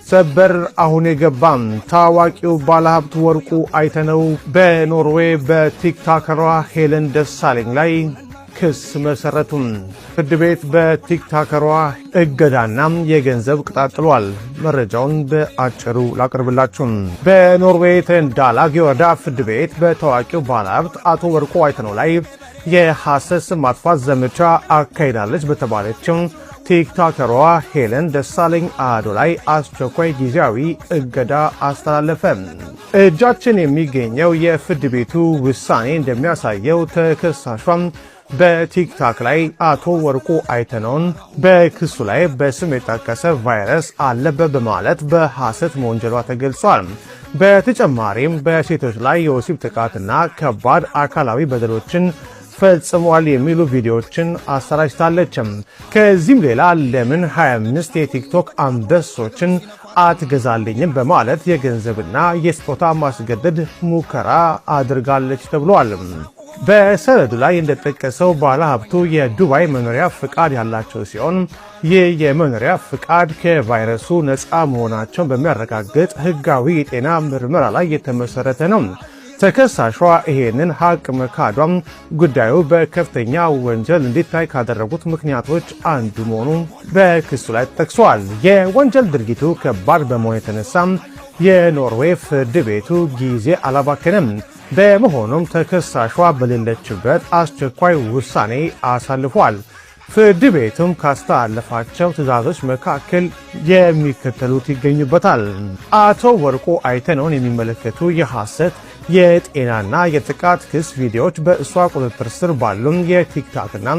ሰበር አሁን የገባም ታዋቂው ባለሀብት ወርቁ አይተነው በኖርዌይ በቲክቶከሯ ሄለን ደሳለኝ ላይ ክስ መሰረቱም። ፍርድ ቤት በቲክቶከሯ እገዳና የገንዘብ ቅጣት ጥሏል። መረጃውን በአጭሩ ላቀርብላችሁ። በኖርዌይ ተንዳላግ ወረዳ ፍርድ ቤት በታዋቂው ባለሀብት አቶ ወርቁ አይተነው ላይ የሐሰት ስም ማጥፋት ዘመቻ አካሂዳለች በተባለችው ቲክቶከሯ ሄለን ደሳለኝ አዶ ላይ አስቸኳይ ጊዜያዊ እገዳ አስተላለፈ። እጃችን የሚገኘው የፍርድ ቤቱ ውሳኔ እንደሚያሳየው ተከሳሿም በቲክቶክ ላይ አቶ ወርቁ አይተነውን በክሱ ላይ በስም የጠቀሰ ቫይረስ አለበት በማለት በሐሰት መወንጀሏ ተገልጿል። በተጨማሪም በሴቶች ላይ የወሲብ ጥቃትና ከባድ አካላዊ በደሎችን ፈጽሟል የሚሉ ቪዲዮዎችን አሰራጭታለች። ከዚህም ሌላ ለምን 25 የቲክቶክ አንበሶችን አትገዛልኝም በማለት የገንዘብና የስጦታ ማስገደድ ሙከራ አድርጋለች ተብሏል። በሰነዱ ላይ እንደተጠቀሰው ባለሀብቱ የዱባይ መኖሪያ ፍቃድ ያላቸው ሲሆን ይህ የመኖሪያ ፍቃድ ከቫይረሱ ነፃ መሆናቸውን በሚያረጋግጥ ሕጋዊ የጤና ምርመራ ላይ የተመሰረተ ነው። ተከሳሿ ይሄንን ሀቅ መካዷም ጉዳዩ በከፍተኛ ወንጀል እንዲታይ ካደረጉት ምክንያቶች አንዱ መሆኑ በክሱ ላይ ተጠቅሷል። የወንጀል ድርጊቱ ከባድ በመሆኑ የተነሳም የኖርዌይ ፍርድ ቤቱ ጊዜ አላባከነም። በመሆኑም ተከሳሿ በሌለችበት አስቸኳይ ውሳኔ አሳልፏል። ፍርድ ቤቱም ካስተላለፋቸው ትዕዛዞች መካከል የሚከተሉት ይገኙበታል። አቶ ወርቁ አይተነውን የሚመለከቱ የሐሰት የጤናና የጥቃት ክስ ቪዲዮዎች በእሷ ቁጥጥር ስር ባሉ የቲክቶክና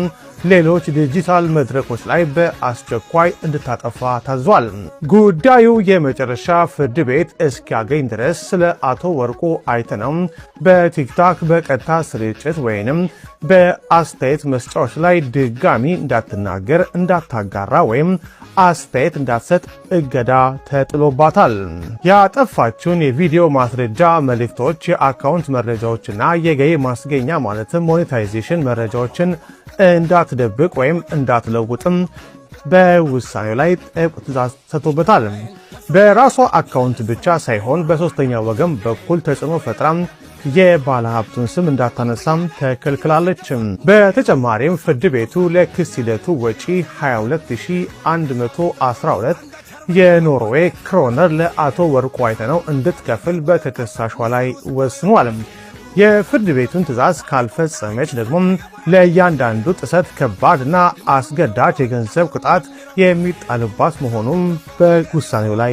ሌሎች ዲጂታል መድረኮች ላይ በአስቸኳይ እንድታጠፋ ታዟል። ጉዳዩ የመጨረሻ ፍርድ ቤት እስኪያገኝ ድረስ ስለ አቶ ወርቁ አይተነው በቲክቶክ በቀጥታ ስርጭት ወይንም በአስተያየት መስጫዎች ላይ ድጋሚ እንዳትናገር፣ እንዳታጋራ ወይም አስተያየት እንዳትሰጥ እገዳ ተጥሎባታል። ያጠፋችውን የቪዲዮ ማስረጃ መልእክቶች፣ የአካውንት መረጃዎችና የገቢ ማስገኛ ማለትም ሞኔታይዜሽን መረጃዎችን እንዳትደብቅ ወይም እንዳትለውጥም በውሳኔው ላይ ጥብቅ ትዕዛዝ ሰጥቶበታል። በራሷ አካውንት ብቻ ሳይሆን በሶስተኛ ወገን በኩል ተጽዕኖ ፈጥራም የባለሀብቱን ስም እንዳታነሳም ተከልክላለች። በተጨማሪም ፍርድ ቤቱ ለክስ ሂደቱ ወጪ 22112 የኖርዌይ ክሮነር ለአቶ ወርቁ አይተነው እንድትከፍል በተከሳሿ ላይ ወስኗል። የፍርድ ቤቱን ትዕዛዝ ካልፈጸመች ደግሞ ለእያንዳንዱ ጥሰት ከባድና አስገዳጅ የገንዘብ ቅጣት የሚጣልባት መሆኑን በውሳኔው ላይ